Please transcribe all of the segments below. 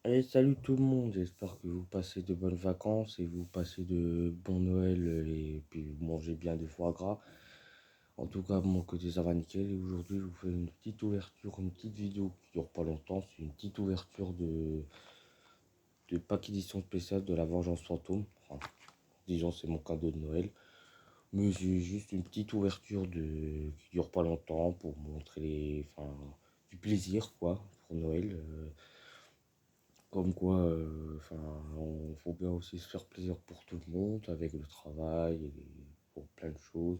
Allez, salut tout le monde, j'espère que vous passez de bonnes vacances et vous passez de bons Noël et puis vous mangez bien du foie gras. En tout cas, de mon côté, ça va nickel. Et aujourd'hui, je vous fais une petite ouverture, une petite vidéo qui dure pas longtemps. C'est une petite ouverture de pack édition spéciale de la Vengeance Fantôme. Enfin, disons, c'est mon cadeau de Noël. Mais j'ai juste une petite ouverture qui dure pas longtemps pour montrer du plaisir, quoi, pour Noël. Comme quoi, on faut bien aussi se faire plaisir pour tout le monde, avec le travail, et pour plein de choses.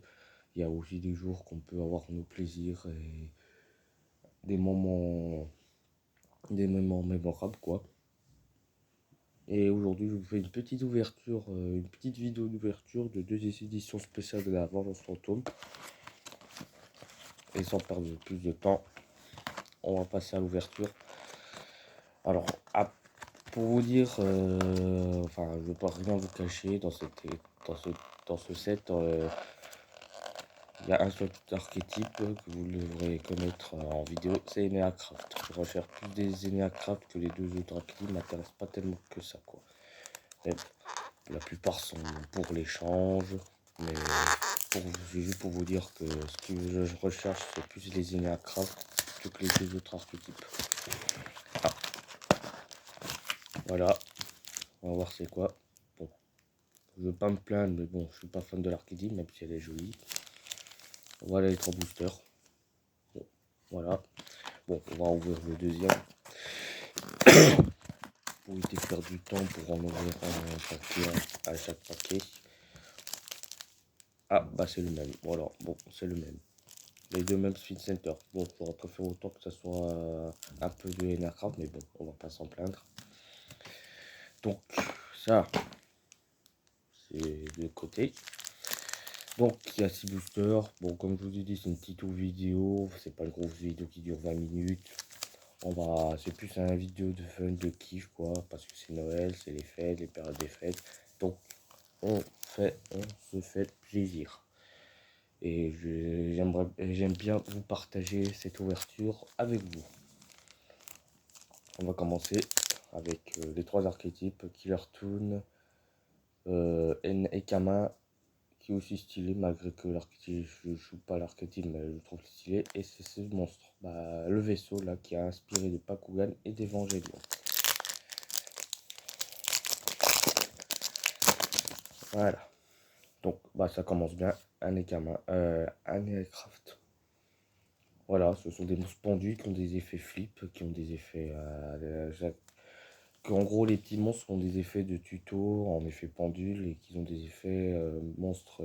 Il y a aussi des jours qu'on peut avoir nos plaisirs et des moments, des moments mémorables, quoi. Et aujourd'hui, je vous fais une petite ouverture, une petite vidéo d'ouverture de deux éditions spéciales de la Vengeance Fantôme. Et sans perdre plus de temps, on va passer à l'ouverture. Alors, pour vous dire, je ne vais pas rien vous cacher dans ce set. Il y a un seul archétype que vous devrez connaître en vidéo, c'est Eneacraft. Je recherche plus des Eneacraft que les deux autres archétypes, m'intéressent pas tellement que ça, quoi. Mais la plupart sont pour l'échange, mais c'est juste pour vous dire que ce que je recherche, c'est plus les Eneacraft que les deux autres archétypes. Ah, voilà, on va voir c'est quoi. Bon, je veux pas me plaindre, mais bon, je suis pas fan de l'archétype, même si elle est jolie. Voilà les trois boosters. Bon, voilà. Bon, on va ouvrir le deuxième. Pour éviter de perdre du temps pour en ouvrir un paquet à chaque paquet. Ah, bah c'est le même. Voilà, bon, c'est le même. Les deux mêmes Speed Center. Bon, j'aurais préféré autant que ça soit un peu de Enercraft, mais bon, on va pas s'en plaindre. Donc, ça, c'est de côté. Donc, il y a 6 boosters. Bon, comme je vous ai dit, c'est une petite vidéo. C'est pas une grosse vidéo qui dure 20 minutes. C'est plus un vidéo de fun, de kiff, quoi. Parce que c'est Noël, c'est les fêtes, les périodes des fêtes. Donc, on se fait plaisir. Et j'aime bien vous partager cette ouverture avec vous. On va commencer avec les trois archétypes, Killer Toon, Ekama, qui est aussi stylé, malgré que l'archétype, je ne joue pas l'archétype, mais je le trouve stylé. Et c'est ce monstre, le vaisseau là, qui a inspiré de Pakugan et d'Evangelion. Voilà. Donc, ça commence bien. Un Ekama, un Aircraft. Voilà, ce sont des monstres pendus qui ont des effets flip, qui ont des effets. En gros, les petits monstres ont des effets de tuto en effet pendule et qui ont des effets monstres.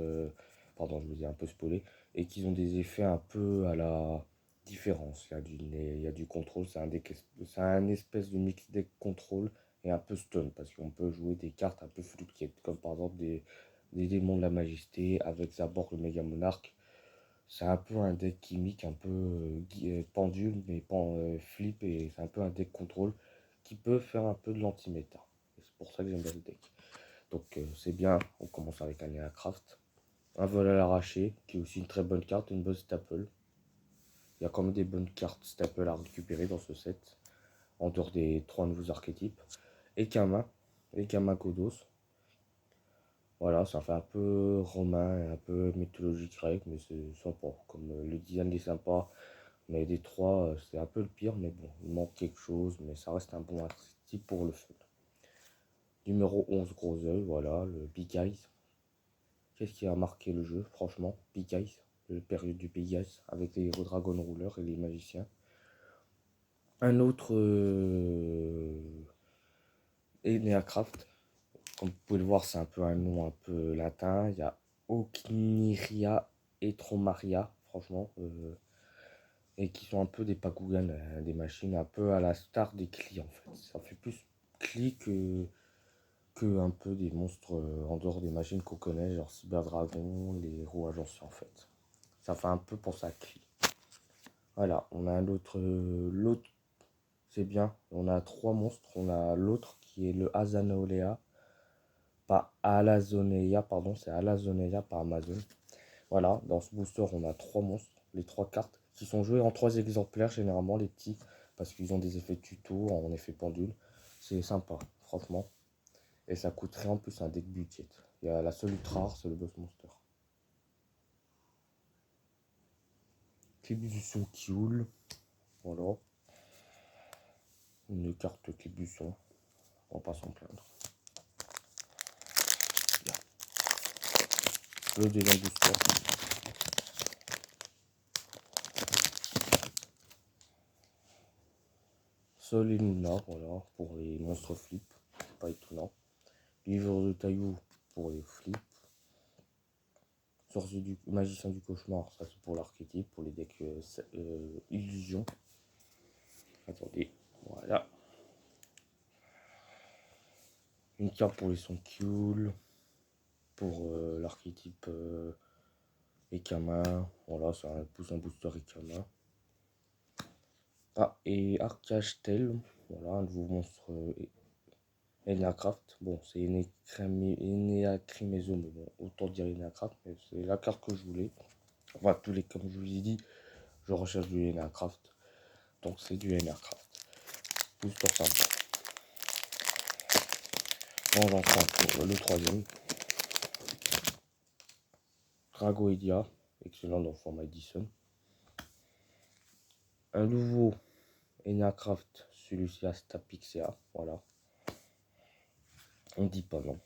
Pardon, je me dis un peu spoilé. Et qui ont des effets un peu à la différence. Il y a du contrôle, c'est un espèce de mix deck contrôle et un peu stun parce qu'on peut jouer des cartes un peu fluquettes, comme par exemple des démons de la majesté avec Zabor le méga monarque. C'est un peu un deck chimique, un peu pendule, mais flip, et c'est un peu un deck contrôle qui peut faire un peu de l'anti-méta. C'est pour ça que j'aime bien le deck. Donc c'est bien, on commence avec un Aircraft. Un vol à l'arraché, qui est aussi une très bonne carte, une bonne staple. Il y a quand même des bonnes cartes staple à récupérer dans ce set, en dehors des trois nouveaux archétypes. Ekama, Ekama Kodos. Voilà, ça fait un peu romain et un peu mythologie grecque, mais c'est sympa. Comme le design est sympa, mais des trois, c'est un peu le pire, mais bon, il manque quelque chose, mais ça reste un bon archétype pour le fun. Numéro 11, gros oeil, voilà, le Big Eyes. Qu'est-ce qui a marqué le jeu, franchement? Big Eyes, le période du Big Eyes, avec les héros Dragon Ruler et les magiciens. Un autre Eneacraft. Comme vous pouvez le voir, c'est un peu un nom un peu latin. Il y a Okiniria et Tromaria, franchement. Et qui sont un peu des Pakugan, des machines un peu à la star des Cli en fait. Ça fait plus Cli que un peu des monstres en dehors des machines qu'on connaît, genre Cyber Dragon, les héros agenciés en fait. Ça fait un peu pour ça Cli. Voilà, on a l'autre, c'est bien. On a trois monstres. On a l'autre qui est le Azanolea, pas Alazoneia, pardon, c'est Alazoneia par Amazon. Voilà, dans ce booster, on a trois monstres, les trois cartes, qui sont jouées en trois exemplaires, généralement les petits, parce qu'ils ont des effets tuto en effet pendule. C'est sympa, franchement. Et ça coûterait en plus un deck budget. Il y a la seule ultra rare, c'est le Boss Monster. Clip du son Kioul. Voilà. Une carte clip du son. On va pas s'en plaindre. Bien. Le deuxième booster. Sol et Luna, voilà, pour les monstres flip. C'est pas étonnant. Livre de Taillou pour les flips. Sorcier du magicien du cauchemar, ça c'est pour l'archétype, pour les decks illusion. Attendez, voilà. Une carte pour les sons cool, pour l'archétype Ekama. Voilà, c'est un booster Ekama. Ah, et Arcage Tel, voilà, un nouveau monstre Eneacraft. Bon, c'est Eneacrimezo, mais bon, autant dire Eneacraft, mais c'est la carte que je voulais. Enfin, comme je vous ai dit, je recherche du Eneacraft. Donc c'est du Eneacraft. Booster simple. Bon, j'en prends le troisième. Dragoidia, excellent dans le format Edison. Un nouveau Eneacraft, celui-ci Astapixia, voilà. On dit pas non.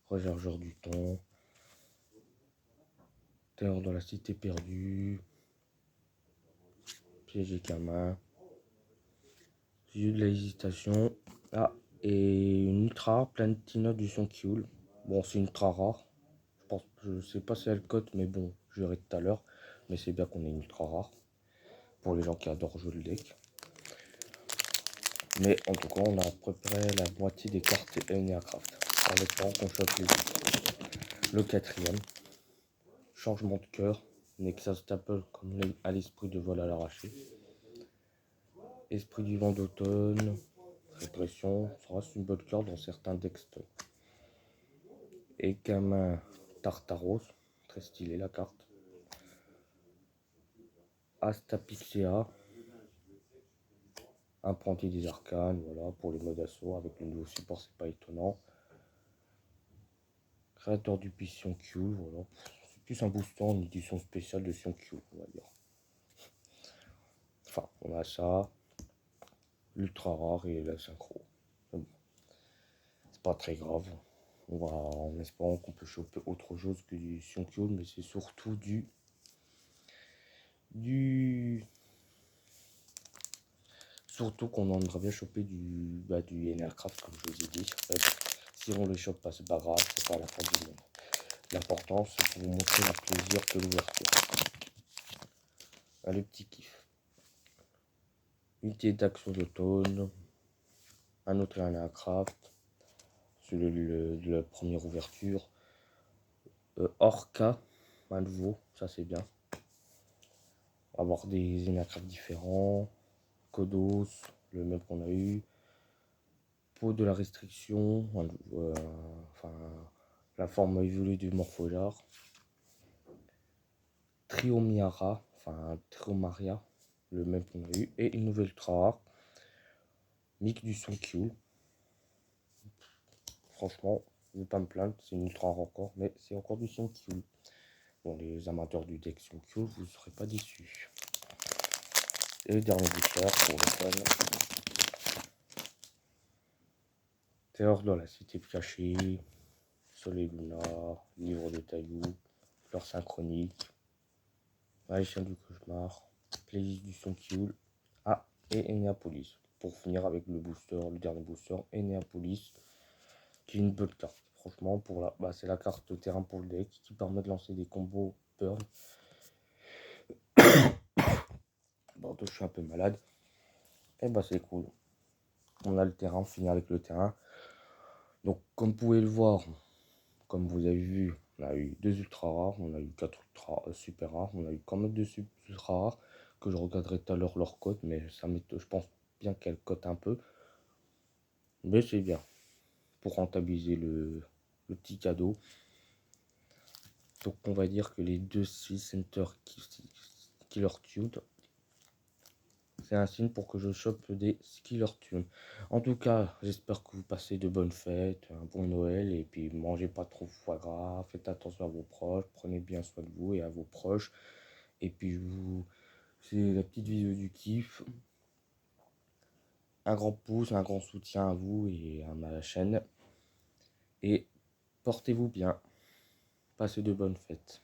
Rechercheur du temps. Terreur dans la cité perdue. Piège et Kama. Yeux de l'hésitation. Ah, et une ultra Platina du son Kioul. Bon, c'est une ultra rare. Je sais pas si elle cote, mais bon, je verrai tout à l'heure. Mais c'est bien qu'on ait une ultra rare. Pour les gens qui adorent jouer le deck. Mais en tout cas, on a à peu près la moitié des cartes Eneacraft. En espérant qu'on chope les deux. Le quatrième. Changement de cœur. Nexus Staple comme à l'esprit de vol à l'arraché. Esprit du vent d'automne. Répression. Ça reste une bonne carte dans certains decks. Et gamin Tartaros. Très stylé la carte. Astapixia. Apprenti des arcanes. Voilà pour les modes assaut. Avec le nouveau support, c'est pas étonnant. Créateur du Sion Q. Voilà. C'est plus un booster en édition spéciale de Sion Q, on va dire. Enfin, on a ça. L'ultra rare et la synchro. Bon, c'est pas très grave. On va en espérant qu'on peut choper autre chose que du Sionkyo, mais c'est surtout surtout qu'on aimerait bien choper du Enercraft, comme je vous ai dit. En fait, si on le chope pas, c'est pas grave, c'est pas la fin du monde. L'important, c'est pour vous montrer le plaisir de l'ouverture. Le petit kiff. Unité d'action d'automne. Un autre Enercraft. Celui de la première ouverture. Orca, à nouveau, ça c'est bien. Avoir des Enercraft différents. Kodos, le même qu'on a eu. Peau de la restriction, enfin la forme évoluée du Morphojar. Triomiara, enfin Triomaria, le même qu'on a eu. Et une nouvelle ultra rare. Mic du son Q. Franchement, je ne vais pas me plaindre, c'est une ultra rare encore, mais c'est encore du son Q. Bon, les amateurs du deck son Q, vous ne serez pas déçus. Et le dernier booster pour le fun. Terreur dans la cité cachée. Soleil Luna, livre de Taillou, fleurs synchroniques, magicien du cauchemar, playlist du son Kioul. Ah, et Eneapolis. Pour finir avec le booster, le dernier booster, Eneapolis, qui est une bonne carte. Franchement, c'est la carte terrain pour le deck qui permet de lancer des combos burn. Bon, je suis un peu malade. Et c'est cool. On a le terrain, on finit avec le terrain. Donc, comme vous pouvez le voir, comme vous avez vu, on a eu 2 ultra rares, on a eu 4 ultra super rares, on a eu quand même 2 ultra rares que je regarderai tout à l'heure leur cote, mais je pense bien qu'elle cote un peu. Mais c'est bien pour rentabiliser le petit cadeau. Donc on va dire que les deux Sea Center Killer Tune, c'est un signe pour que je chope des Skiller Tunes. En tout cas, j'espère que vous passez de bonnes fêtes, un bon Noël, et puis mangez pas trop de foie gras, faites attention à vos proches, prenez bien soin de vous et à vos proches. Et puis c'est la petite vidéo du kiff. Un grand pouce, un grand soutien à vous et à ma chaîne. Et portez-vous bien. Passez de bonnes fêtes.